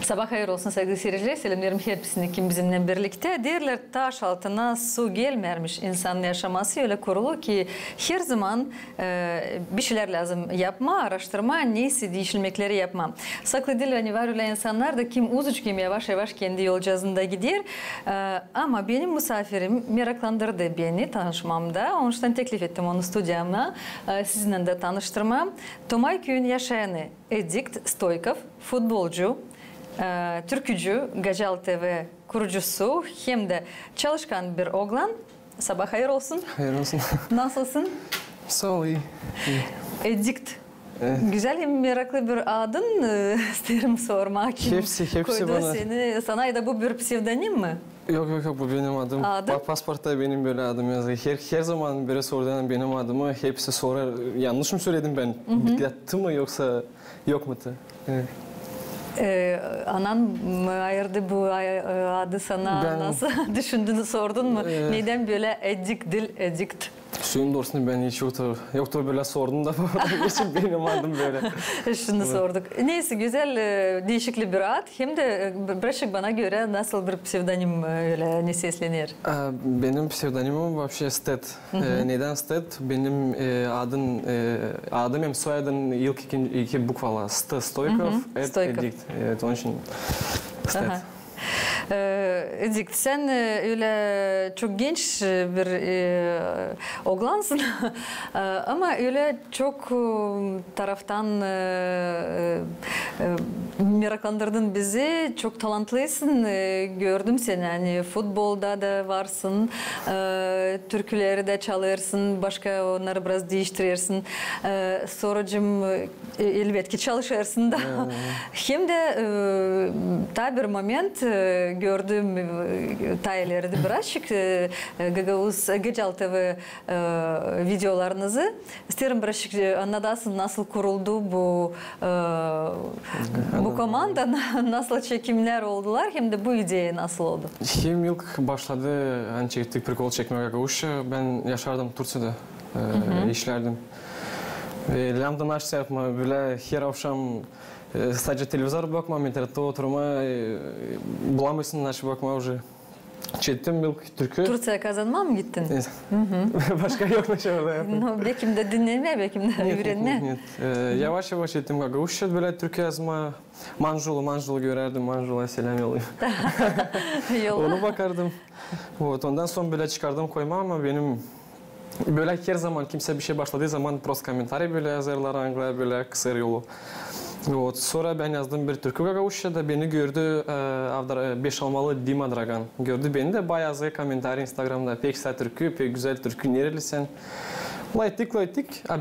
Sabah hayır olsun sevgili seyirciler. Selamlarım hepsine kim bizimle birlikte. Derler taş altına su gelmermiş insanın yaşaması öyle kurulu ki her zaman bir şeyler lazım yapma, araştırma, neyse değişilmekleri yapma. Saklı dil hani var öyle insanlar da kim uzuç kim yavaş yavaş kendi yol cazında gider. Ama benim misafirim meraklandırdı beni tanışmamda. Onun için teklif ettim onu stüdyamda. Sizinle de tanıştırmam. Tomay köyün yaşayanı Edikt Stoykov, futbolcu, türkücü, Gacal TV kurucusu hem de çalışkan bir oğlan. Sabah hayır olsun. Hayır olsun. Nasılsın? Sağ ol, iyi. Edikt. Güzel hem meraklı bir adın isterim sormak. Hepsi bana. Sana da bu bir psevdonim mi? Yok bu benim adım. Pasportta benim böyle adım yazıyor. Her zaman böyle sorduğum benim adımı hepsi sorar. Yanlış mı söyledim ben? Dikkattı mı yoksa yok mu? Evet. Anan mı ayırdı bu adı sana nasıl düşündüğünü sordun mu? Neden böyle Edikt? Suyun doğrusunu ben hiç yoktu böyle sordum da geçip benim adım böyle. Şunu sorduk. Neyse güzel değişikli bir ad. Hem de bırakık bana göre nasıl bir psevdonim öyle ne seslenir? Benim pseudonimim вообще Stet. Neden Stet? Benim adım hem soyadın ilk iki bukvalı. Stoykov, Edikt. Evet onun için Stet. Edikt, sen öyle çok genç bir oğlansın ama öyle çok taraftan meraklandırdın bizi, çok talentlısın, gördüm seni yani futbolda da varsın, türküleri de çalırsın, başka onları biraz değiştirirsin, sonracığım elbette çalışırsın da hem de ta bir moment gördüğüm tayeleri de birazcık Gacal TV videolarınızı isterim birazcık anladasın nasıl kuruldu bu komanda, nasıl çekimler oldular hem de bu ideya nasıl oldu? Hem ilk başladı hani çektik prikol çekmeye Gagavuş'a ben yaşardım Turciya'da işlerdim. Ve lamdan açsa yapma böyle her akşam sadece televizor bakmam, internette oturma, bulamıyorsun açıp bakma уже. Çektim ilk türkü. Turciya kazanma mı gittin? Başka yok ne şey orada yaptım. Bekim de dinleme, bekim de öğrenme. Yavaş yavaş ettim Gagavuş'a böyle türkü yazma. Manjulu görerdim, Manjulu'ya selam yollayayım. Onu bakardım. Ondan sonra böyle çıkardım koymam ama benim böyle her zaman kimse bir şey başladığı zaman prost komentari böyle yazarlar Anglaya böyle kısır yolu. Sonra ben yazdım bir türkü Gagavuş'ta beni gördü beş almalı Dima Dragan. Gördü beni de bayağı yazıyor komentari Instagram'da. Pek güzel türkü, pek güzel türkü nerelisin? Laytık.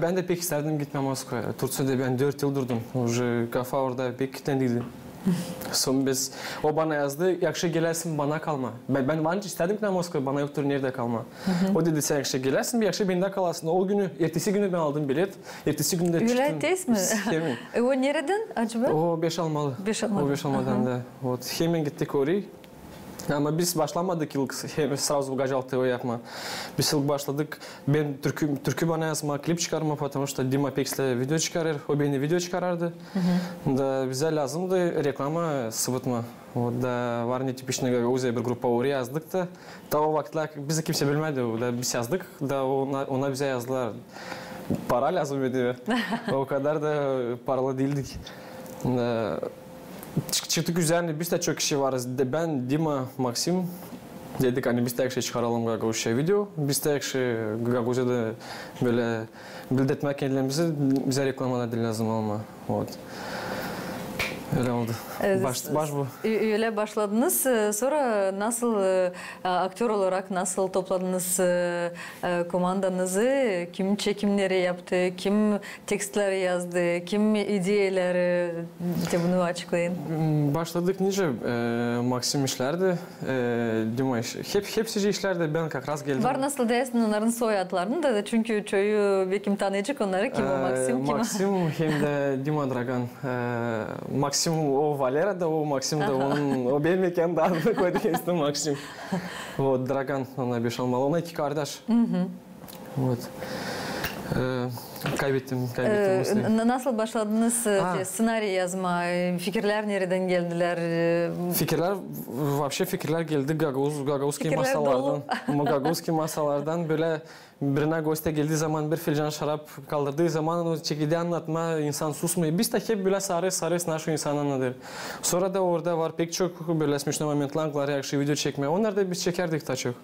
Ben de pek isterdim gitmem Moskva'ya. Turciya'da ben 4 yıl durdum. Kafa orada pek kitlendi. Sonra biz, o bana yazdı, yakşı gelersin bana kalma. Ben bence istedim ki Moskva, bana yoktur nerede kalma. O dedi sen yakşı gelersin, bir yakşı bende kalasın. O günü, ertesi günü ben aldım bilet. Ertesi günde çıktım. Bilet mi? O nereden acaba? O Beş Almalı. O Beş Almalı'dan da. Hemen gittik oraya. Ama biz başlamadık ilk sразу Gacal TV yapma. Biz ilk başladık. Ben türkü bana yazma, klip çıkarma, потому что Dima Peks'le video çıkarır. O beni video çıkarardı. Da bize lazımdı reklama sıvıtma. Da var ne tipişine Gagavuz'a bir grupa oraya yazdık da. Da o vakitler bizi kimse bilmedi. Da biz yazdık. Da ona bize yazdılar. Para lazım ediyor. O kadar da paralı değildik. Çıktık üzerine biz de çok kişi varız. Ben, Dima, Maksim dedik hani biz de yakşı çıkaralım Gagavuz'a video. Biz de yakşı Gagavuz'a da böyle bildirtmek kendilerimizi bize reklamada lazım olma. Öyle oldu. Baş bu. Öyle başladınız. Sonra nasıl aktör olarak nasıl topladınız komandanızı? Kim çekimleri yaptı? Kim tekstleri yazdı? Kim ideaları? Bunu açıklayın. Başladık nice Maksim işlerdi. Dima hepsi işlerdi. Ben kakraz geldim. Var nasıl değilsin onların soyadlarını da çünkü çoğu bir kim tanıyacak onları kim o Maksim kim? Maksim hem de Dima Dragan. Maksim o Valera da o Maksim da o benim mekanımda adını koyduk ismi Maksim. O Dragan ona Beş Almalı. Ona iki kardeş. Kaybettim. Nasıl başladınız senaryo yazma? Fikirler nereden geldiler? Fikirler geldi Gagavuzki masalardan böyle birine göste geldiği zaman bir fincan şarap kaldırdığı zaman o çekirdeği anlatma insan susmuyor. Biz de hep böyle sarı naşı insan anladır. Sonra da orada var pek çok böyle smişne momentlar, yakışı video çekme. Onlar da biz çekerdik daha çok.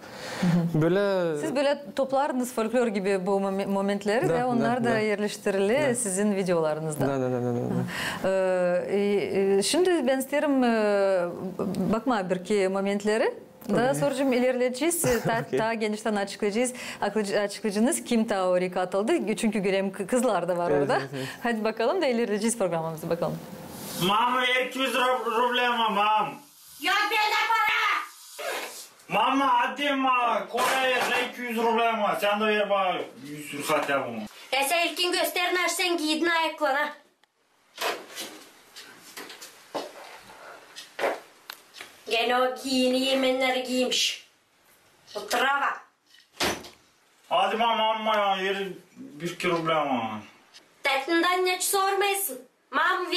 Böyle... Siz böyle toplardınız folklor gibi bu momentleri ve onlar da yerleştirildi sizin videolarınızda. Şimdi ben isterim bakma bir iki momentleri. Daha sonra ilerleyeceğiz. Daha genişten açıklayacağız kim teorik atıldı. Çünkü göreyim kızlar da var orada. Hadi bakalım da ilerleyeceğiz programımızı bakalım. Mama 200 rublema mam. Yok bende para. Mama hadi ma Kore'ye 200 rublema. Sen de ver bana 100 ruhsat ya bunu. Sen ilkin gösterin açsan giydin ayaklarına. Gene o giyini yemenleri giymiş. Otura bak. Hadi mama ya ver 1 rublema. Tatlıdan hiç sormayasın. Mam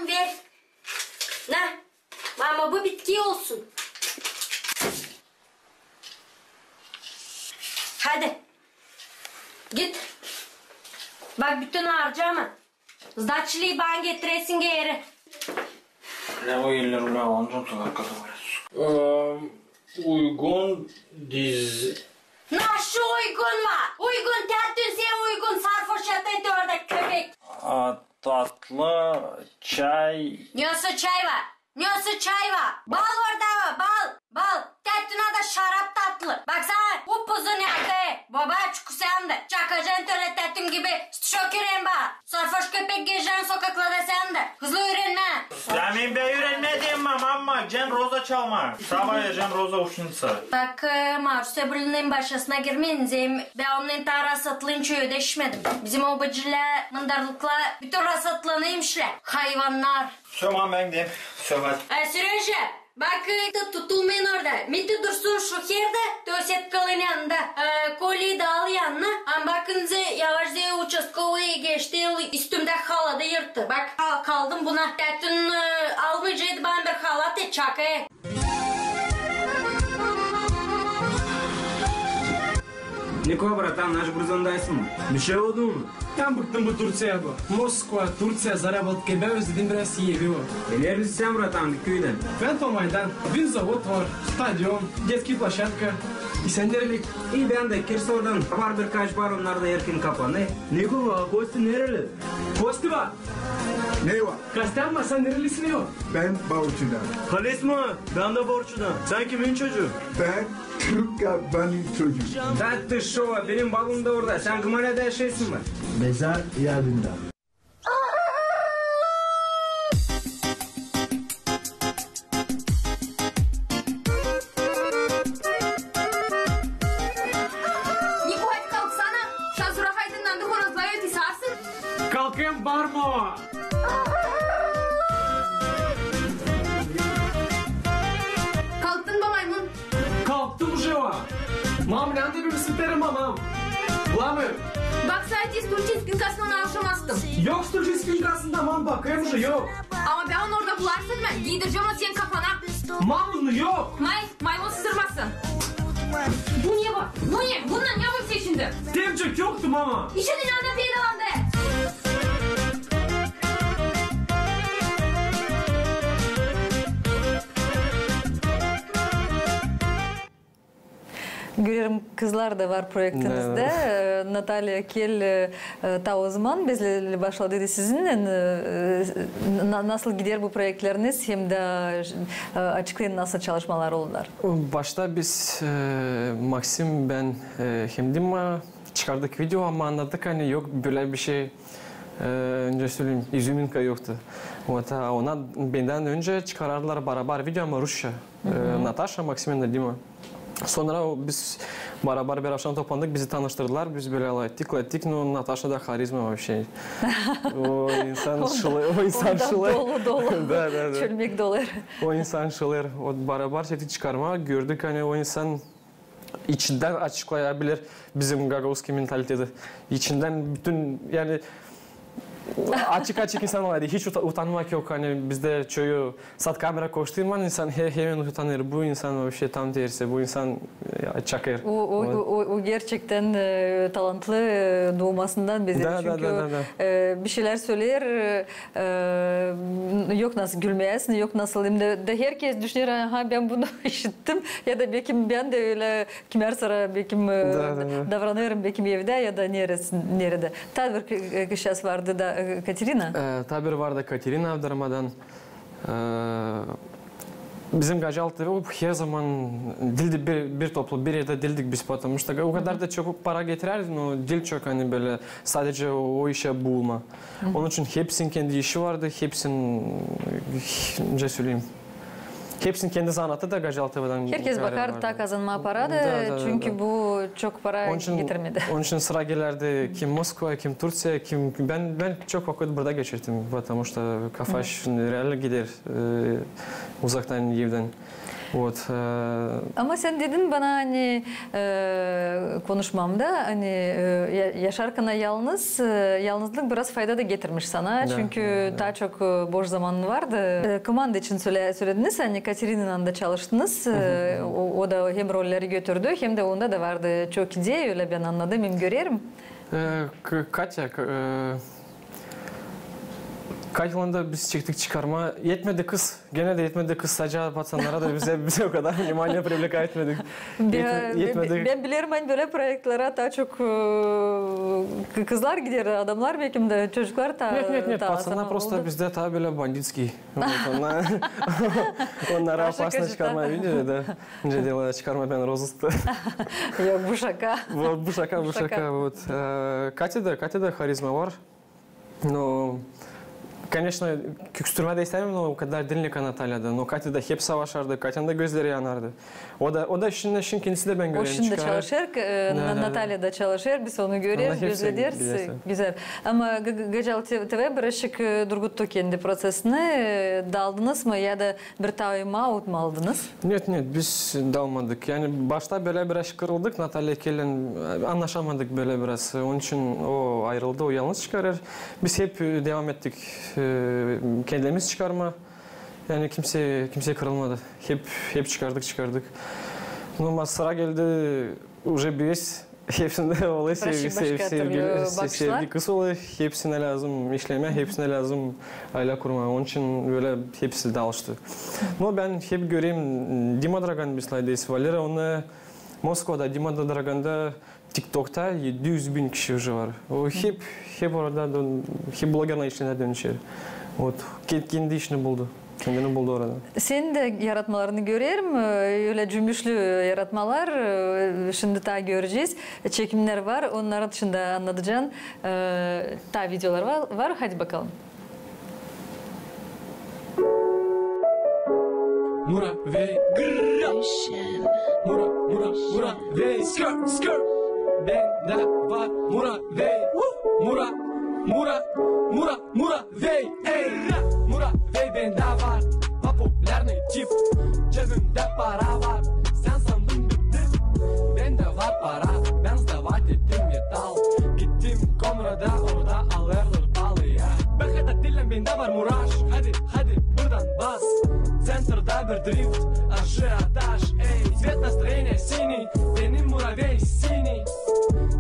ver. Ne? Mama bu bitki olsun. Hadi. Git. Bak bütün harcama. Zdaçlıyı bana getiresin geri. Ne o 50 rublema ondan sonra uygun dizi. Nasıl uygun var? Uygun tertüse uygun sarhoş yataydı orada köpek. Tatlı çay. Nasıl çay var? Bal orada var bal. Tertüne de şarap tatlı. Baksana bu puzu nerede? Baba çıkısan da. Çakacaksın öyle tertün gibi. Şokiren bak. Sarhoş köpek gezeceksin sokaklarda sen de. Hızlı öğrenme. Senin ben öğrenmediğim mi ama Cem Roza çalma. Sabah ya Cem Roza uşunsa. Bak Marusya Bülü'nün başına girmeyin. Ben onun ta rasatlığınca ödeşmedim. Bizim o bacıyla, mındarlıkla bütün rasatlığınıymışlar. Hayvanlar. Söyle ben diyeyim. Söyle. Süreçe. Bak tutulmayın orada. Midi dursun şu yerde. Döset kalın yanında. Kolyeyi de al yanına. Bakınca yavaşça участковый geçti. Üstümde halada yırttı. Bak kaldım buna. Dün almayacaktı bana bir halat et çakaya. Niko bratan, nаш Грузон'daysın mı? Bir şey oldu mu? Ben bıktım bu Turciya bu. Moskva, Turciya, zaработки. Ben özledim biraz iyi bu. Nerelisin sen bratan, köyden? Ben Tomay'dan. Bir zavod var, stadyon, детский площадка. Sen nereli? İyi ben de Kirsor'dan. Var birkaç bar onlar da erken kapanı. Niko var, Kosti nereli? Kosti var. Ne var? Kastan var, sen nerelisin yok? Ben Borçu'dan. Halis mi? Ben de Borçu'dan. Sen kimin çocuğu? Ben Türk-Afgan'ın çocuğu. Tatlı şova, benim balım da orada. Sen Kımalya'da yaşaysın mı? Mezar yadında. Niko hadi kalksana. Şazura haydından da horozlayı ötüsarsın. Kalkayım bağırma. Kalktın mı maymun? Kalktım уже var. Mam, ne anda bir süperim mamam. Bulamıyorum. Bak sadece Sturcin spinkasından alışamazdım. Yok Sturcin spinkasında mam bakayım уже yok. Ama ben onu orada bularsın mı? Giydireceğim o senin kafana. Mam bunu yok. Maymun sırmasın. Bu niye var? Bu niye? Bundan ne yapayım şimdi? Demcek yoktu mama. İşe dünyanın peydalandı. Görüyorum kızlar da var projektinizde. Natalya Kel ta o zaman bizle başladı sizinle. Nasıl gider bu projektleriniz hem de açıklayın nasıl çalışmalar oldular? Başta biz Maxim ben hem Dima çıkardık video ama anladık hani yok böyle bir şey önce söyleyeyim İzüminka yoktu. Ona benden önce çıkararlar beraber video ama Rusça. Natasha, Maxim ve Dima. Sonra biz beraber bir akşam toplandık, bizi tanıştırdılar, biz böyle ettik, no Natasha da karizma bir şey. O insan şılı. Dolu. Da. Çölmek dolar. O insan şılı. O beraber çektik çıkarma, gördük hani o insan içinden açıklayabilir bizim Gagauzski mentaliteti. İçinden bütün yani açık insan var. Hiç utanmak yok. Hani bizde çoğu saat kamera koştuğum insan hemen utanır. Bu insan bir şey tam tersi. Bu insan çakır. O gerçekten talantlı doğmasından bezir. Çünkü bir şeyler söyler, yok nasıl gülmeyesin, yok nasıl. De herkes düşünür, ha ben bunu işittim ya da belki ben de öyle kimer sıra belki davranıyorum belki evde ya da nerede. Tabii bir kişi vardı da Katerina? Tabii vardı Katerina Abdurrahman'dan. Bizim Gajalt'ta her zaman dildi bir toplu bir yerde dildik biz потому что o kadar da çok para getirerdi ama dil çok hani böyle sadece o işe bulma. Onun için hepsinin kendi işi vardı, hepsinin ne söyleyeyim. Hepsinin kendi sanatı da Gajalt'tan. Herkes bakardı ta kazanma para da çünkü bu çok para getirmedi. Onun için sıra gelirdi kim Moskva, kim Tursiya, kim ben çok vakit burada geçirdim. Потому что kafaş real gider uzaktan evden. Ama sen dedin bana hani konuşmamda hani yaşarken yalnızlık biraz fayda da getirmiş sana. Çünkü daha çok boş zaman vardı. Komanda için söylediniz hani Katerina'nın da çalıştınız. O da hem rolleri götürdü hem de onda da vardı çok idea öyle ben anladım hem görüyorum. Katya'nda biz çıktık çıkarma. Yetmedi kız. Gene de yetmedi kız. Sadece patsanlara da bize o kadar vнимание привлекать etmedik. Ben bilirim hani böyle projelere daha çok kızlar gider, adamlar belki de çocuklar da. Нет, пацаны просто bizde tabi böyle banditский. Onlara опасно çıkarma видели, да? Ne дело çıkarma ben rozыскta. Yok bu şaka. Bu şaka. Katya'da харизма var. Но конечно, küstürme de istemem ama o kadar dinlik Anatalya'da. No Katya'da hep savaşardı, Katya'nın da gözleri yanardı. O da işin kendisi de ben görüyorum. O şimdi çalışır, Natalya'da çalışır, biz onu görüyoruz, gözlediyoruz. Güzel. Ama Gajal TV birazcık durguttu kendi prosesini. Daldınız mı ya da bir tayma out mu aldınız? Нет, biz dalmadık. Yani başta böyle biraz kırıldık. Natalya Kellen anlaşamadık böyle biraz. Onun için o ayrıldı, o yalnız çıkarır. Biz hep devam ettik. Kendimiz çıkarma. Yani kimse kırılmadı. Hep çıkardık. Ama sıra geldi уже biz hepsinde olay sevgi kız olay. Hepsine lazım işleme, hepsine lazım aile kurma. Onun için böyle hepsi dalıştı. Ama ben hep göreyim Dima Dragan bizlerdeyiz. Valera onu Moskova'da Dima Dragan'da TikTok'ta 700.000 kişi уже var. O hep orada hep bloggerla işlerine dönüşür. Kendi işini buldu. Kendini buldu orada. Senin de yaratmalarını görüyorum. Öyle cümbüşlü yaratmalar. Şimdi daha göreceğiz. Çekimler var. Onların dışında anlatacağın daha videolar var. Hadi bakalım. Mura ve Mura ve skirt bende var Mura ve Mura ve Mura ve bende var popülerni tip cebimde para var sen sandın bitti bende var para ben sdavat ettim metal gittim komrada orada alırlar palı ya bakada dilim bende var Muraş hadi buradan bas Центрда bir drift, ажиотаж, эй Цвет настроения синий, benim muravey sini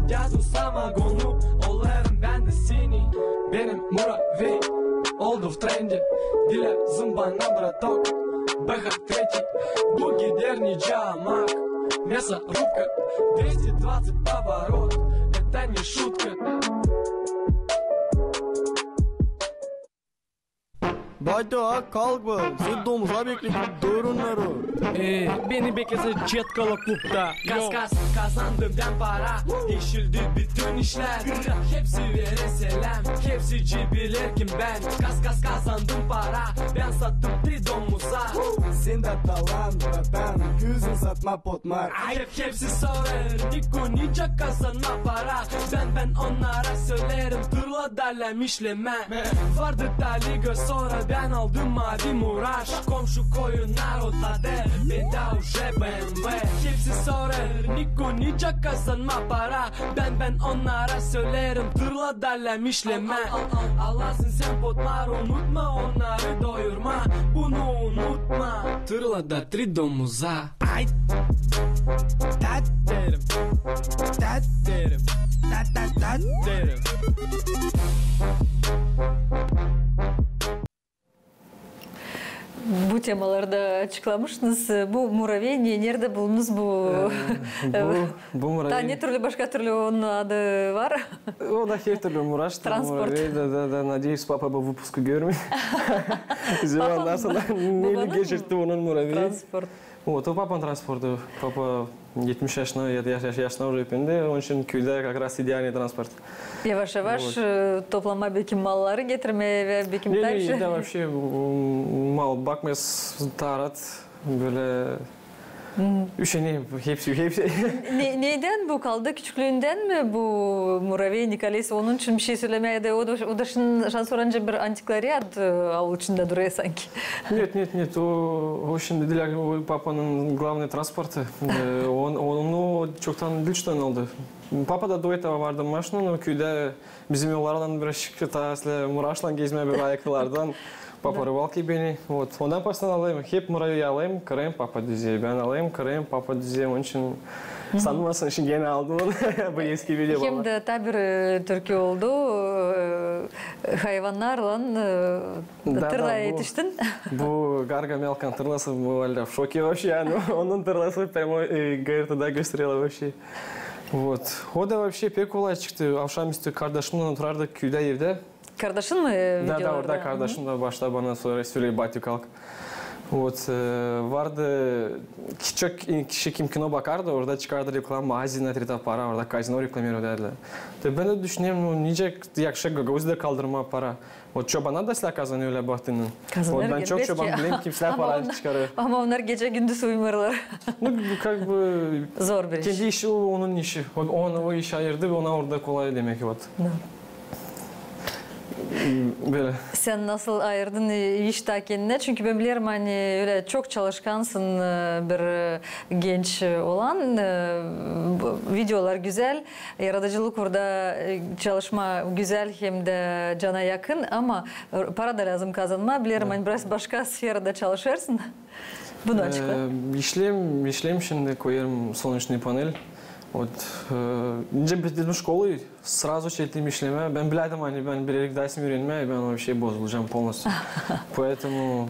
Yazın samagonu, olarım ben de sini Benim muravey, oldu в тренде Dile zımbana браток, BH3 Bu gider nice amak Мясорубка, 220 поворот Это не шутка Bayta kalkma, sen domuza bekle durunları. Beni beklese Cetkala klubda. Kas kazandım ben para, değişildi bütün işler. Hepsi vere selam, hepsi bilir ben. Kas kazandım para, ben sattım 3 domuza. Sen de talan bratan, yüzün satma potmar. Hepsi sorar, Nikonice kazanma para. Ben onlara söylerim, durla dalem işleme. Vardı taliga sonra Ben aldım mavi muraş. Komşu koyunlar otladı. Beda uje BMW. Hepsi sorar Niko nice kazanma para. Ben onlara söylerim tırla derlem işleme. Allah'sın sen potlar unutma onları doyurma. Bunu unutma. Tırla da tri domuza. Ay. Tat derim. Tat derim. Tat derim. Bu temalarda açıklamışsınız. Bu muraviy nerede buldunuz bu? Bu muraviy. Da ne türlü başka türlü onun adı var? O da her türlü muraş. Transport. Да, надеюсь, папа bu выпуску görmüyor. Ondan sonra neyle geçirdi onun muraviyi. Transport. Вот, o papan transportu. Papa 70 yaşına ya da yaşına öğrendi. Onun için köyde как раз идеальный transport. Yavaş yavaş toplama birkim malları getirmeye ve birkim Ne, taşı. de вообще mal bakmaz tarat böyle üşeneyim hepsi. Neyden bu kaldı? Küçüklüğünden mi bu muraviy Nikolay'sı? Onun için bir şey söylemeye de o da şans oranca bir antiklariyat avul içinde duruyor sanki. Нет, o şimdi değil o papanın главный transportu. Onu çoktan dilçten aldı. Papa da do этого vardı maşına, но köyde bizim yollardan biraz şıkırtasıyla muraşla gezmeye bir ayaklardan. Papa rыбалки beni. Вот. Ondan baştan alayım. Hep muraviyi alayım, kırayım papa düzeye. Ben alayım, kırayım papa düzeye. Onun için sanmasın için gene aldım onu. Bu eski video baba. Hem de tabi Türkiye oldu. Hayvanlarla tırla yetiştin. Bu Gargamel tırlası bu halde в шоке вообще. Yani onun tırlası прямо GRT'da gösteriyorlar вообще. Вот. O da вообще pek kolay çıktı. Akşamüstü kardeşimle oturardık köyde evde. Kardeşin mi videolarda? Da, orada kardeşim de başta bana söyledi Batı kalk. Вот, vardı küçük kişi kim kino bakardı orada çıkardı reklam magazine trita para orada kazino reklamıyor derdi. Ben de düşünüyorum nice yakışık gagavuzda kaldırma para. O çobana da silah kazanıyorlar bahtının. Ben çok çoban bileyim kimseler para çıkarıyor. Ama onlar gece gündüz uyumuyorlar. Как бы Zor bir iş. Kendi işi onun işi. O işi ayırdı ve ona orada kolay demek ki. Böyle. Sen nasıl ayırdın işte kendine? Çünkü ben biliyorum hani öyle çok çalışkansın bir genç olan. Videolar güzel, yaratıcılık orada çalışma güzel hem de cana yakın ama para da lazım kazanma. Biliyorum hani biraz başka sferada çalışırsın. Bunu açıkla. İşlem şimdi koyarım солнечный panel. Вот, önce bitirdim şkolu, сразу çektim işleme. Ben bilirdim hani ben bilerek dersim öğrenmeye, ben o şey bozulacağım полностью. Поэтому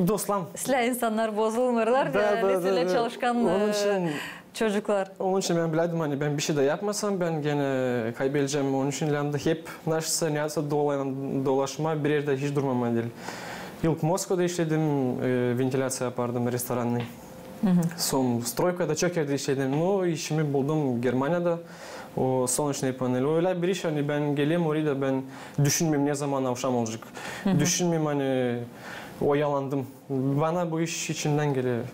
dostlam. Silah insanlar bozulmuyorlar. Mesela çalışkan çocuklar. Onun için ben bilirdim hani ben bir şey de yapmasam ben gene kaybedeceğim. Onun için yanımda hep neyse dolaşma bir yerde hiç durmam değil. İlk Moskova'da işledim, ventilasyon yapardım restoranını. Son stroykada çok yerde işledim. No, işimi buldum Germanya'da. O солнечный panel. Öyle bir iş hani ben geleyim oraya ben düşünmeyeyim ne zaman akşam olacak. Düşünmeyeyim hani oyalandım. Bana bu iş içinden geliyor.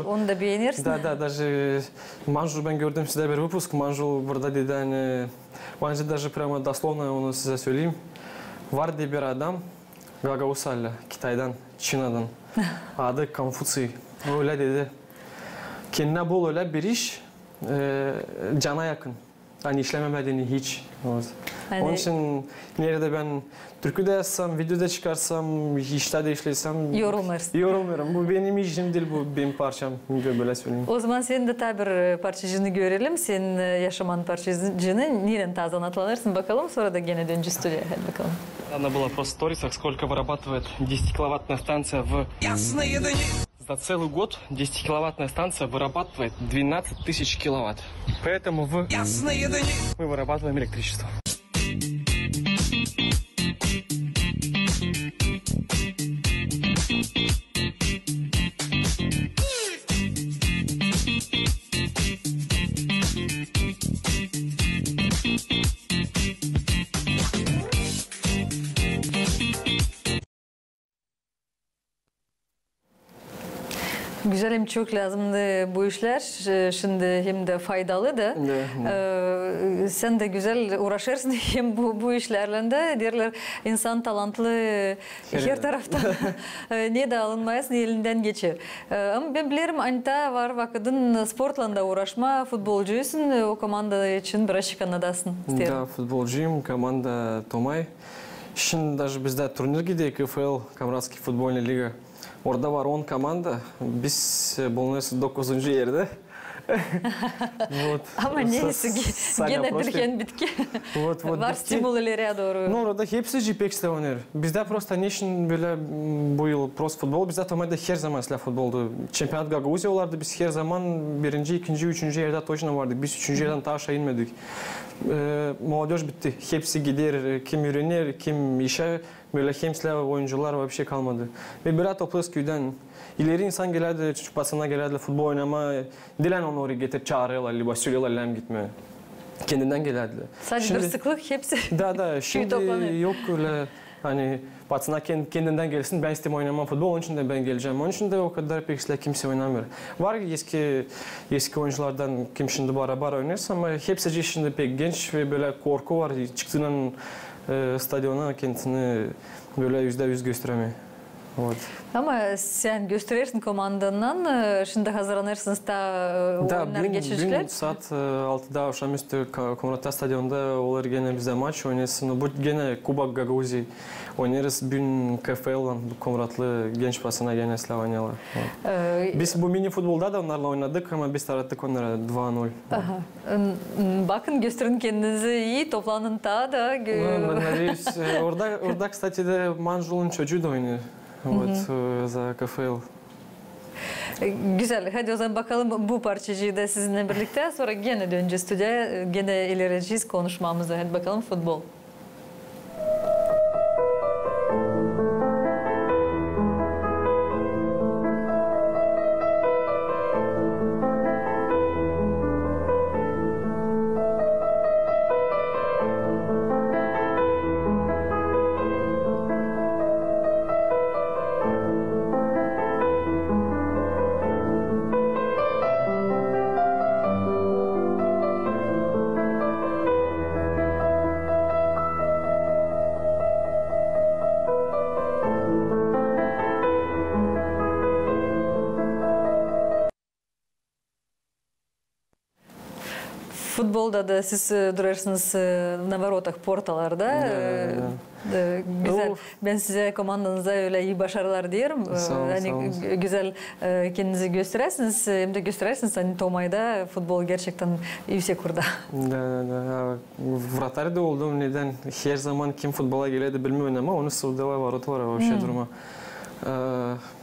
Onu da beğenirsin. Да, даже Manjul ben gördüm size bir выпуск. Manjul burada dedi hani bence даже прямо дословно onu size söyleyeyim. Var diye bir adam Gagauz'la Kitay'dan, Çin'den. Adı Konfutsiy. Öyle dedi. Kendine bol öyle bir iş cana yakın. Hani işlememediğini hiç. Hani... Onun için nerede ben türküde yazsam, videoda çıkarsam, işte de işlesem yorulmuyorum. Bu benim işim değil, bu benim parçam. Böyle söyleyeyim. O zaman senin de tabi bir parçacını görelim. Senin yaşaman parçacını nereden taze anlatırsın bakalım. Sonra da gene döneceğiz stüdyoya. Hadi bakalım. Она была просто в сторисах, сколько вырабатывает 10-киловаттная станция в... За целый год 10-киловаттная станция вырабатывает 12 тысяч киловатт. Поэтому мы вырабатываем электричество. Güzel, hem çok lazımdı bu işler. Şimdi hem de faydalı da. Sen de güzel uğraşırsın hem bu işlerle de. Derler insan talantlı her taraftan. Ne de alınmayasın, elinden geçer. Ama ben bilirim Anita var vakıdın sportla da uğraşma, futbolcuysun. O komanda için biraz kanadasın. Да, futbolcuyum. Komanda Tomay. Şimdi даже bizde turnir gidiyor, КФЛ, Камрадский футбольная лига. Orada var 10 komanda. Biz bulunuyoruz 9. yerde. Ama neyse gene dirken bitki. Var stimul ileriye doğru. Ну, orada hepsi JPEG'de oynar. Bizde просто ne için böyle bu yıl prost futbol, bizde Toma'da her zaman silah futboldu. Çempionat Gagauzya olardı, biz her zaman 1. 2. 3. yerde точно vardık. Biz 3. yerden ta aşağı inmedik. Молодежь bitti. Hepsi gider, kim öğrenir, kim işe, böyle hemsler oyuncular var, bir şey kalmadı. Ve biraz topluyuz köyden. İleri insan gelirdi, çocuk basına gelirdi, futbol oynama, dilen onu oraya getir, çağırıyorlar, söylüyorlar, gitme. Kendinden gelirdi. Sadece bir sıklık hepsi. Da, şimdi yok öyle, hani basına kendinden gelsin, ben isteyeyim oynamam futbol, onun için de ben geleceğim. Onun için de o kadar pek kimse oynamıyor. Var eski oyunculardan kim şimdi beraber oynarsa ama hepsi şimdi pek genç ve böyle korku var. Çıktığının stadyona kendisini böyle %100 gösteremiyor. Evet. Ama sen gösterirsin komandandan, şimdi hazırlanırsınız da oyunlar geçişler. Bugün saat 6'da akşamüstü Komrat'ta stadionda olur gene bize maç oynasın. Bu gene Kubak Gagauzya oynarız. Bugün КФЛ'dan Komratlı genç basına gene silah oynuyorlar. Biz bu mini futbolda da onlarla oynadık ama biz tarattık onlara 2-0. Bakın gösterin kendinizi iyi, toplanın da. Orada kстати de Manjul'un çocuğu da oynuyor. Вот, за КФЛ. Güzel. Hadi o zaman bakalım bu parçacıyı da sizinle birlikte. Sonra gene döneceğiz stüdyoya. Gene ilerleyeceğiz konuşmamıza. Hadi bakalım futbol. Futbolda da siz durarsınız Navarotah portalarda. Güzel. Ben size komandanıza öyle iyi başarılar diyelim. Hani güzel kendinizi gösterirsiniz. Hem de gösterirsiniz hani Tomay'da futbol gerçekten yüksek kurda. Вратарь da oldum. Neden? Her zaman kim futbola geledi bilmiyorum ama onu sığdırlar varotlar вообще durma.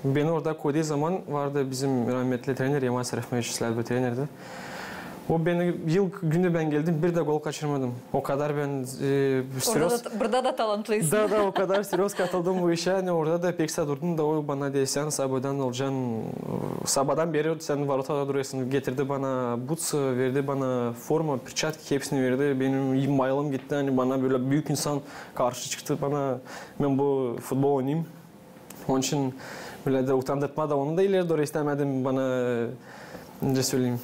Ben orada koyduğu zaman vardı bizim rahmetli trener Yaman Serefmeviç bir trenerdi. O beni yıl günü ben geldim bir de gol kaçırmadım. O kadar ben burada da talantlıyız. Da o kadar serios katıldım bu işe. Yani orada da pek durdum da o bana dedi sen sabahdan olacaksın. Sabahdan beri sen varotada duruyorsun. Getirdi bana boots, verdi bana forma, perçatki hepsini verdi. Benim mayalım gitti. Hani bana böyle büyük insan karşı çıktı bana. Ben bu futbol oynayayım. Onun için böyle de utandırtma da onu da ileri doğru istemedim bana ne söyleyeyim.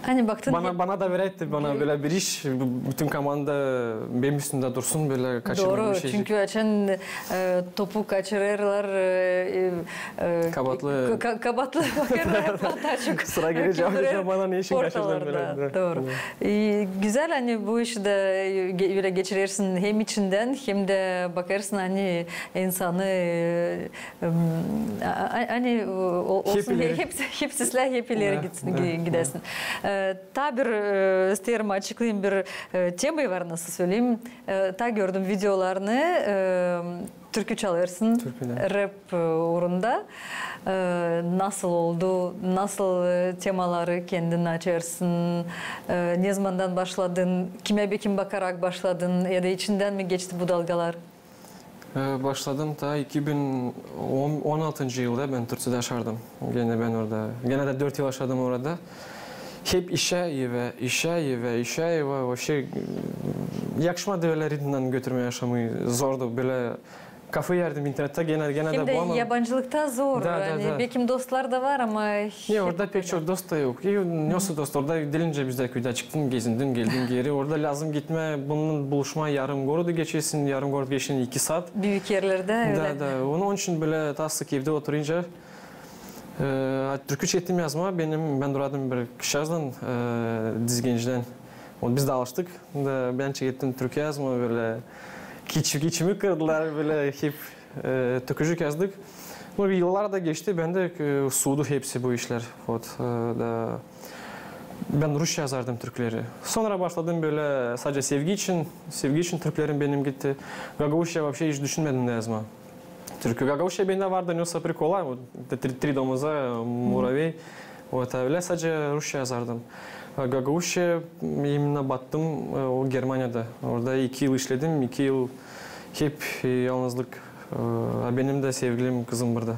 Hani baktın bana da veretti bana böyle bir iş bütün komanda benim üstümde dursun böyle kaçırma doğru, bir şey. Çünkü açan topu kaçırırlar kabatlı bakarlar sıra gelince bana ne işin kaçırdın böyle. Doğru. Güzel hani bu işi de öyle geçirirsin hem içinden hem de bakarsın hani insanı hani olsun hepsi silah hep ileri gidesin. Ta bir isterim açıklayayım bir temayı var nasıl söyleyeyim. Ta gördüm videolarını türkü çalırsın rap uğrunda. Nasıl oldu, nasıl temaları kendin açarsın, ne zamandan başladın, kime kim bakarak başladın ya da içinden mi geçti bu dalgalar? Başladım ta 2016 yılda ben Türkiye'de yaşardım. Gene ben orada, gene de 4 yıl yaşadım orada. Hep işe ve şey yakışmadı öyle ritmden götürmeye yaşamayı zordu böyle kafe yerdim internette gene de Hem de bulamam. yabancılıkta zor. Da. Bekim dostlar da var ama... Ne orada pek çok dost da yok. Nasıl dost? Orada dilince bizde köyde çıktım, gezindim, geldim geri. Orada lazım gitme, bunun buluşma yarım gordu geçesin, yarım gordu geçin 2 saat. Büyük yerlerde öyle. Da. Onun için böyle daha sık evde oturunca Türkçe ettim yazma. Ben duradım bir kişazdan, dizgenciden. Biz de alıştık. Ben çektim Türkçe yazma böyle içimi kırdılar böyle hep Türkçe yazdık. Bu yıllar da geçti. Ben de soğudu hepsi bu işler. Ben Rusça yazardım Türkleri. Sonra başladım böyle sadece sevgi için Türklerim benim gitti. Gagauşya вообще hiç düşünmedim de yazma. Türkü Gagauşya bende vardı, neyse prikola. Три domuza, muravey. Öyle sadece Rusça yazardım. Gagauşya imенно battım o Germanya'da. Orada 2 yıl işledim, 2 yıl hep yalnızlık. Benim de sevgilim kızım burada.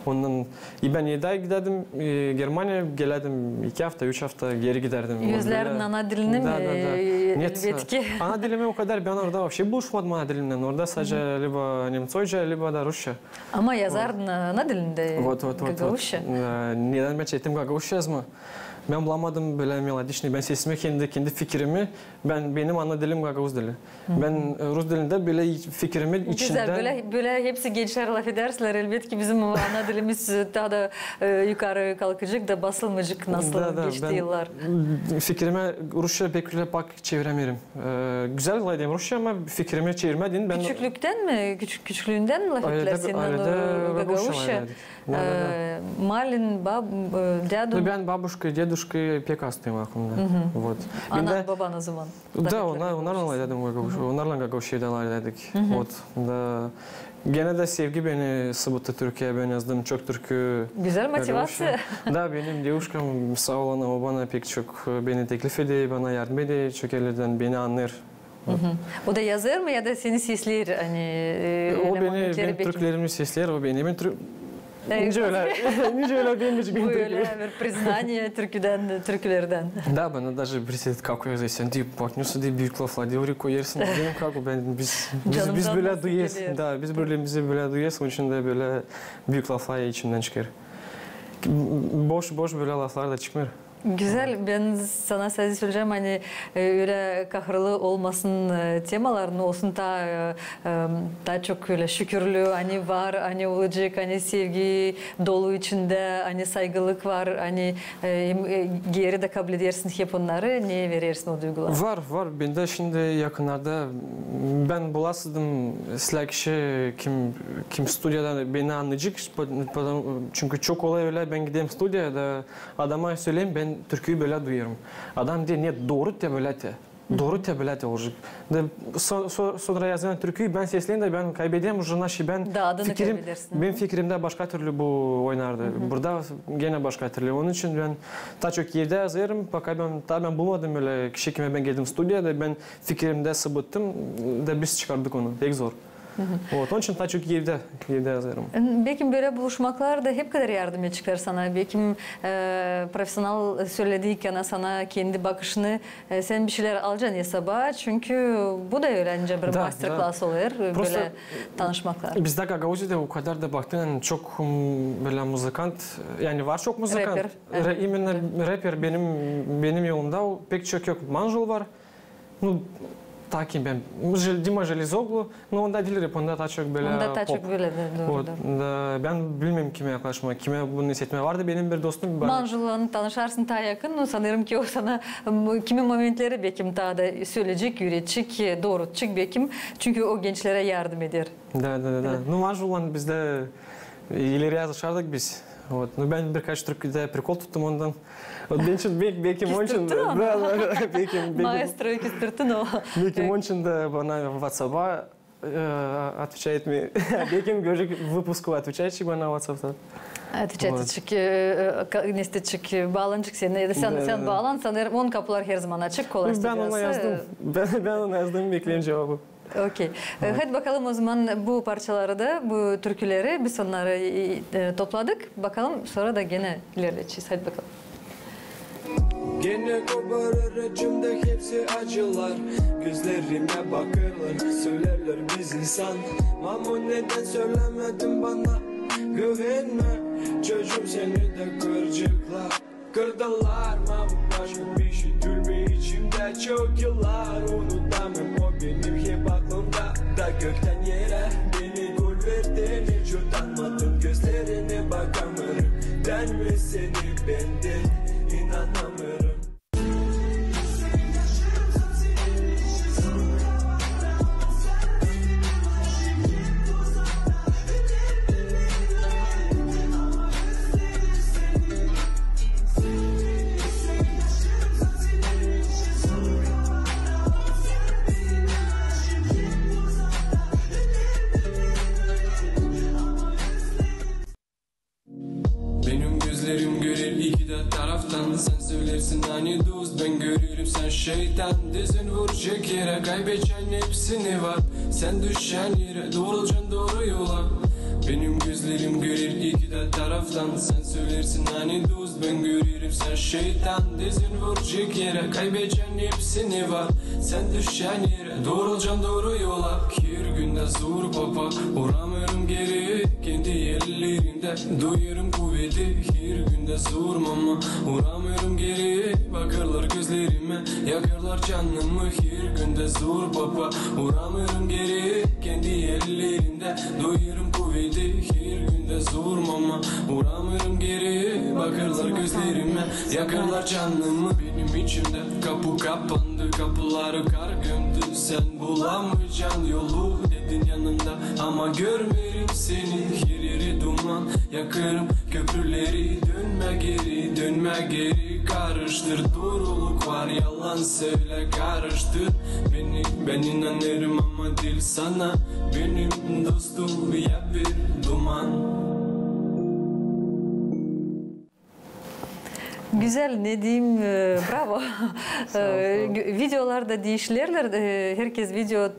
Ondan ben 7 ay giderdim Germanya'ya gelirdim 2 hafta 3 hafta geri giderdim. Yüzlerin ana dilini mi? Elbette. Ana dilimi o kadar ben orada вообще buluşmadım ana dilimden. Orada sadece либо немцойca либо da Rusça. Ama yazardın ana dilinde Gagauşya. Neden ben çektim Gagauşya yazma? Ben bulamadım böyle melodişni. Ben sesime kendi fikrimi, benim ana dilim Gagavuz dili. Ben Rus dilinde böyle fikrimi içinden... Güzel, böyle hepsi gençler laf edersler. Elbette ki bizim ana dilimiz daha da yukarı kalkacak da basılmayacak nasıl geçti yıllar. Fikrimi Rusça pek çeviremiyorum. Güzel olaydım Rusça ama fikrimi çevirmedin. Küçüklükten mi? Küçüklüğünden mi laf ettiler senin Gagavuşya? Malin, dяду? Ben babuşka, dедушка pek hastayım aklımda. Ana baban o zaman. Da, onlarla dedim Gagavuşya. Onlarla Gagavuşya'da dedik. Gene de sevgi beni sıvıttı Türkiye'ye, ben yazdım çok türkü. Güzel motivasyon. Da benim девушкам sağ olana o bana pek çok beni teklif ediyor, bana yardım ediyor, çok ellerden beni anlar. O da yazar mı ya da seni sesler? O benim Türklerimi sesler, o benim Nice öyle benim için. Bu öyle bir признание türkülerden. Da, bana даже присед kako yazıyor, sen deyip bakıyorsun diye büyük laflar diyor, Riko yersin diyorum kako biz böyle duyuyoruz. Da, biz bizi böyle duyuyoruz, onun için de böyle büyük laflar içimden çıkar. Boş böyle laflar da çıkmıyor. Güzel. Ben sana sadece söyleyeceğim hani öyle kahırlı olmasın temaların olsun daha çok öyle şükürlü hani var hani olacak hani sevgi dolu içinde hani saygılık var hani geri de kabul edersin hep onları neye verirsin o duyguları? Var. Ben de şimdi yakınlarda ben bulasıdım sizler kişi kim stüdyada beni anlayacak çünkü çok olay öyle ben gideyim stüdyada adama söyleyeyim ben Türküyü böyle duyuyorum. Adam diyor niye doğru te böyle te. Doğru te böyle te olacak. Sonra yazılan türküyü ben sesleyeyim de ben kaybedeyim jurnaşı ben fikrimde başka türlü bu oynardı. Burada gene başka türlü. Onun için ben daha çok yerde yazıyorum. Fakat ben bulmadım öyle kişi kime ben geldim stüdyoda ben fikrimde sıvıttım da biz çıkardık onu. Pek zor. Onun için daha çok yerde yazıyorum. Belki böyle buluşmaklar da hep kadar yardım edecekler sana. Belki profesyonel söylediyken sana kendi bakışını sen bir şeyler alacaksın hesaba. Çünkü bu da öğrenince bir masterclass olur. Böyle tanışmaklar. Bizde Gagavuzya'da o kadar da baktın çok böyle muzikant yani var çok muzikant. İmенно rapper benim yolumda pek çok yok. Manjul var. Takim ben. Dima Jelizoglu, но onda değil rap, onda daha çok böyle onda daha pop. çok böyle doğru. Ben bilmem kime yaklaşmak, kime bunu hissetmeye vardı. Benim bir dostum. Manjul'la tanışarsın daha yakın. Sanırım ki o sana kimi momentleri belki daha da söyleyecek, üretecek, doğrultacak belki. Çünkü o gençlere yardım eder. Da. Manjul'la biz de ileri yazışardık biz. Ben birkaç Türk'de prikol tuttum ondan. Benim için belki onun için Maestro küstürtün o. Belki onun için de bana WhatsApp'a отвечает мне. Belki görecek выпуску отвечает bana WhatsApp'ta. Atacak, bağlanacak seni. Sen bağlan sanırım 10 kapılar her zaman açık. Kolay ben ona yazdım. Ben ona yazdım bekleyeyim cevabı. Okey. Hadi bakalım o zaman bu parçaları da, bu türküleri biz onları topladık. Bakalım sonra da gene ilerleyeceğiz. Hadi bakalım. Gene koparır içimde hepsi acılar. Gözlerime bakırlar, söylerler biz insan. Mamu neden söylemedin bana? Güvenme çocuğum, seni de kırcıklar. Kırdılar mamu, başka bir şey tülme içimde çok yıllar. Unutamam, o benim hep aklımda. Da gökten yere beni gol verdin, hiç utanmadım. Gözlerine bakamıyorum, denme seni bende inanamıyorum. Sen söylersin hani dost, ben görürüm sen şeytan. Dizin vuracak yere, kaybedeceksin hepsini var. Sen düşen yere, doğrulacaksın doğru yola. Benim gözlerim görür iki de taraftan. Sen söylersin hani dost, ben görürüm sen şeytan. Dizin vuracak yere, kaybedeceksin hepsini var. Sen düşen yere, doğrulacaksın doğru yola. Her günde zor baba, uğramıyorum geri. Kendi ellerimde duyuyorum kuvveti. Her günde zor mama, uğramıyorum geri. Bakarlar gözlerime, yakarlar canımı. Her günde zor baba, uğramıyorum geri. Kendi ellerimde duyuyorum kuvveti. Her günde zor mama, uğramıyorum geri. Bakarlar gözlerime, yakarlar canımı. Benim içimde kapı kapandı, kapıları kar gömdü. Sen bulamayacaksın yolu dedin yanımda, ama görmerim seni. Her yeri duman, yakarım köprüleri. Dönme geri, dönme geri. Karıştır, doğruluk var, yalan söyle karıştır beni. Ben inanırım ama dil sana. Benim dostum ya bir duman. Güzel, ne diyeyim, bravo. Videolarda değişlerler, herkes video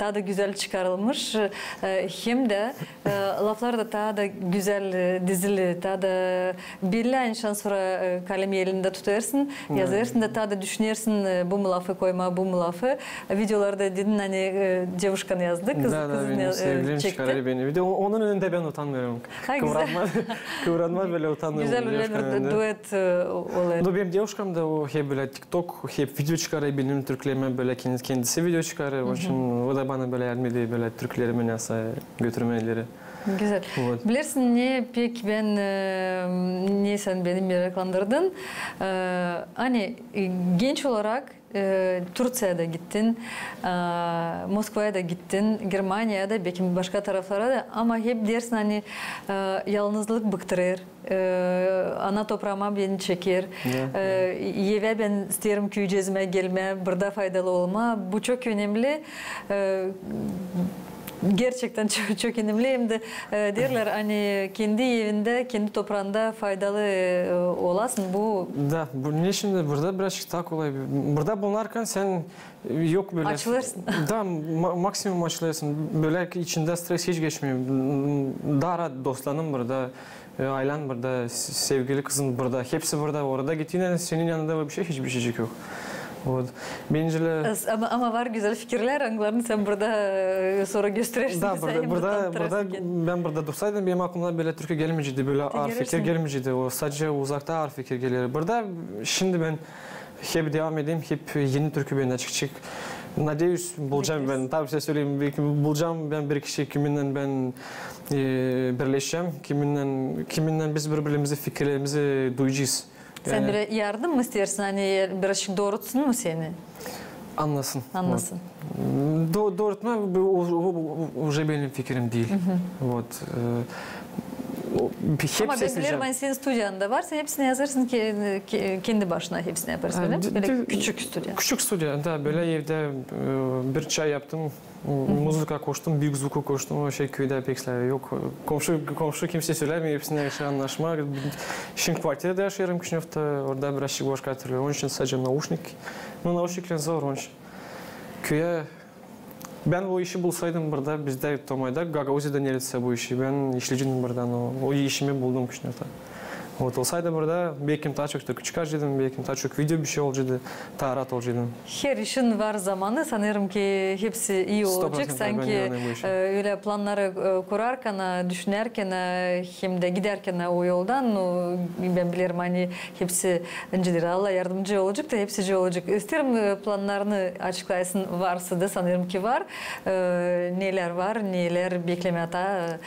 daha da güzel çıkarılmış. Hem de laflar da daha da güzel dizili, daha da belli aynı sonra kalemi elinde tutarsın, yazarsın da daha da düşünürsün bu mu lafı koyma, bu mu lafı. Videolarda dedin hani девушканы yazdı, benim sevgilim çıkarıyor beni. Bir de onun önünde ben utanmıyorum. Kıvranma böyle utanmıyorum. Güzel öyle bir duet oluyor. No, benim девушкам da o hep böyle TikTok, hep video çıkarıyor, benim Türklerime böyle kendisi video çıkarıyor. Onun için o da bana böyle yardım ediyor, böyle Türklerime nasıl götürmeleri. Güzel. Evet. Bilirsin ne pek ben niye sen beni meraklandırdın? Hani genç olarak Türkiye'de gittin, Moskova'ya da gittin, Germanya'da belki başka taraflara da, ama hep dersin hani yalnızlık bıktırır, ana toprağıma beni çeker, ve ben isterim köyceğizime gelme, burada faydalı olma, bu çok önemli. Gerçekten çok önemli. Hem de derler hani kendi evinde, kendi toprağında faydalı olasın. Bu da bu ne şimdi burada birazcık daha kolay. Burada bulunarken sen yok böyle. Açılırsın. Da maksimum açılırsın. Böyle içinde stres hiç geçmiyor. Daha rahat dostlarım burada. Ailen burada, sevgili kızın burada. Hepsi burada. Orada gittiğinde senin yanında bir şey, hiçbir şeycik yok. Ama var güzel fikirler, anılarını sen burada sonra gösterirsin. Da, ben burada dursaydım benim aklıma böyle Türkiye gelmeyecekti, böyle ağır fikir gelmeyecekti. O sadece uzakta ağır fikir geliyor. Burada şimdi ben hep devam edeyim, hep yeni Türkiye benden çıkacak. Надеюсь, bulacağım ben. Tabii size söyleyeyim, belki bulacağım ben bir kişi, kiminle ben birleşeceğim, kiminle biz birbirimizi, fikirlerimizi duyacağız. Sen bir yardım mı istersin? Hani birazcık doğrultsun mu seni? Anlasın. Anlasın. Doğrultma уже benim fikrim değil. Ama ben biliyorum senin stüdyanda var. Sen hepsini yazarsın ki kendi başına hepsini yaparsın. Böyle küçük stüdyo. Küçük stüdyo. Da böyle evde bir çay yaptım. Müzika koştum, büyük zvuku koştum. O şey köyde pek yok. Komşu kimse söylemiyor. Hepsine anlaşma. Şimdi kvartirde yaşıyorum Küşnev'de. Orada birazcık başka türlü. Onun için sadece naушник. Naушnikle zor onun için. Köye ben o işi bulsaydım burada, bizde Tomay'da, Gagauzya'da neresi bu işi. Ben işleyeceğim buradan. O işimi buldum Küşnev'de. Вот olsaydı burada belki daha çok türkü çıkarcıydım, belki daha çok video bir şey olacaktı, daha rahat olacaktım. Her işin var zamanı. Sanırım ki hepsi iyi olacak. Sanki öyle planları kurarken, düşünürken hem de giderken o yoldan ben bilirim hani hepsi önceleri Allah yardımcı olacak da hepsi olacak. İsterim planlarını açıklayasın varsa da sanırım ki var. Neler var, neler beklemede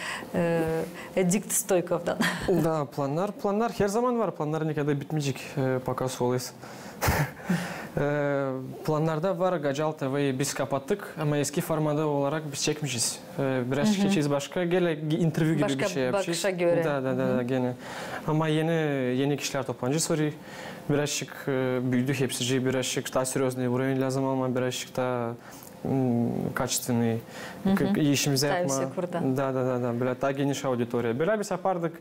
Edik Stoykov'dan. Da planlar her zaman var. Planlar ne kadar bitmeyecek pakas olayız. Planlarda var. Gacal TV'yi biz kapattık ama eski formada olarak biz çekmişiz. Biraz geçeceğiz başka. Gene interview gibi bir şey yapacağız. Başka bakışa göre. Da gene. Ama yeni kişiler toplanacağız. Birazcık büyüdü hepsi. Birazcık daha серьезный уровень lazım ama birazcık daha качественный işimize yapma. Da. Böyle daha geniş auditoriya. Böyle biz yapardık.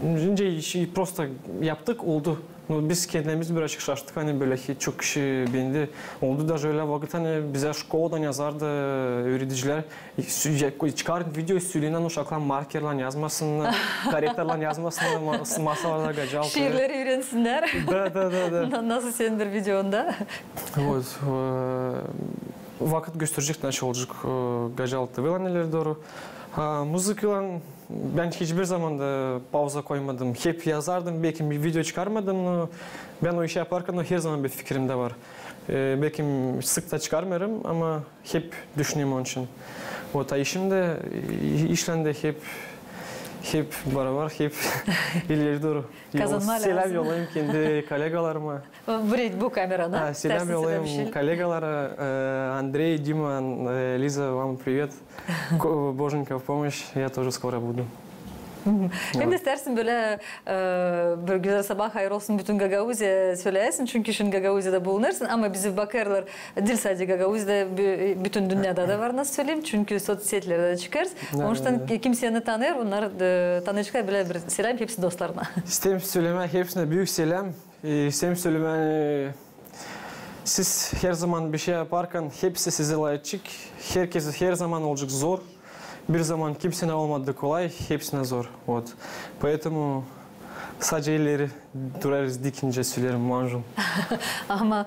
Önce işi просто yaptık oldu. Biz kendimiz birazcık şaştık hani böyle çok kişi beğendi. Oldu da öyle vakit hani bize şkoldan yazardı öğreticiler çıkarın video söyleyen uşaklar markerle yazmasınlar, karakterle yazmasınlar, masalarda gacal. Şiirleri öğrensinler. Da. Nasıl senin bir videonda? Vakit gösterecek nasıl olacak gacal TV'ler neler doğru. Müzikle ben hiçbir zaman da pauza koymadım. Hep yazardım, belki bir video çıkarmadım. Ben o işi yaparken her zaman bir fikrim de var. Belki sık da çıkarmıyorum ama hep düşünüyorum onun için. O da işimde, işlerinde hep beraber, hep ileri doğru. Selam yollayayım kendi kolegalarıma. Bu kamerana. Selam yollayayım kolegalara. Андрей, Дима, Лиза, вам привет. Боженька в помощь. Я тоже скоро буду. Hem de istersin böyle bir güzel sabah hayır olsun bütün Gagauzya'ya söyleyesin. Çünkü şimdi Gagauzya'da bulunursun ama bizi bakarlar dil sadece Gagauzya'da bütün dünyada da var nasıl söyleyeyim. Çünkü sosyetlerde de çıkarız. Onun için kimseni tanır. Onlar tanışıklar böyle bir selam hepsi dostlarına. İsterim söyleme hepsine büyük selam. İsterim söyleme siz her zaman bir şey yaparken hepsi size layık. Herkes her zaman olacak zor. Bir zaman kimsine olmadı kolay, hepsine zor. Вот. Поэтому sadece ileri durarız dikince söylerim manjum. Ama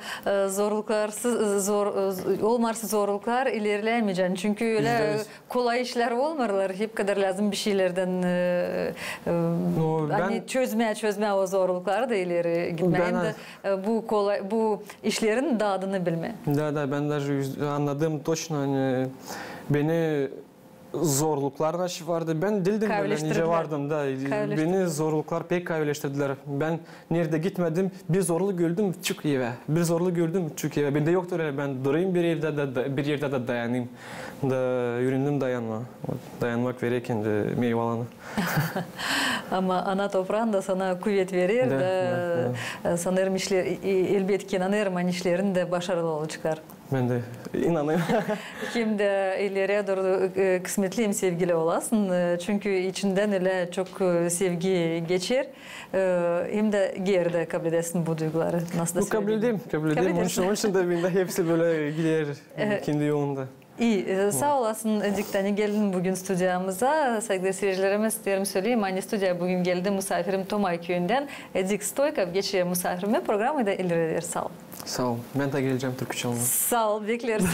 olmazsa zorluklar ilerleyemeyeceksin. Çünkü öyle kolay işler olmarlar. Hep kadar lazım bir şeylerden hani çözmeye o zorlukları da ileri gitmeyin de bu işlerin dağını bilme. Da ben de anladım toçno hani beni zorluklar naşı vardı. Ben dildim böyle nice vardım da. Beni zorluklar pek kayıleştirdiler. Ben nerede gitmedim bir zorluk gördüm çok iyi ve bir zorluk gördüm çok iyi ve bende yoktur öyle ben durayım bir yerde de dayanayım da yüründüm dayanma. Dayanmak verirken de meyvalanı. Ama ana toprağın da sana kuvvet verir de sanırım işler elbette inanırım işlerin de başarılı olacaklar. Ben de inanıyorum. Hem de ileriye doğru kısmetliyim sevgili olasın. Çünkü içinden öyle çok sevgi geçer. Hem de geride kabul edersin bu duyguları. Nasıl da bu kabul edeyim. Onun için de bende hepsi böyle gider kendi yolunda. İyi, sağ olasın Edik'ten geldin bugün stüdyamıza. Saygıdeğer seyircilerime isterim söyleyeyim. Aynı stüdyaya bugün geldi misafirim Tomay köyünden. Edik Stoykov geçiyor misafirime. Programı da ileri sağ ol. Sağ ol. Ben de geleceğim Türkçe olmaya. Sağ ol, bekleriz.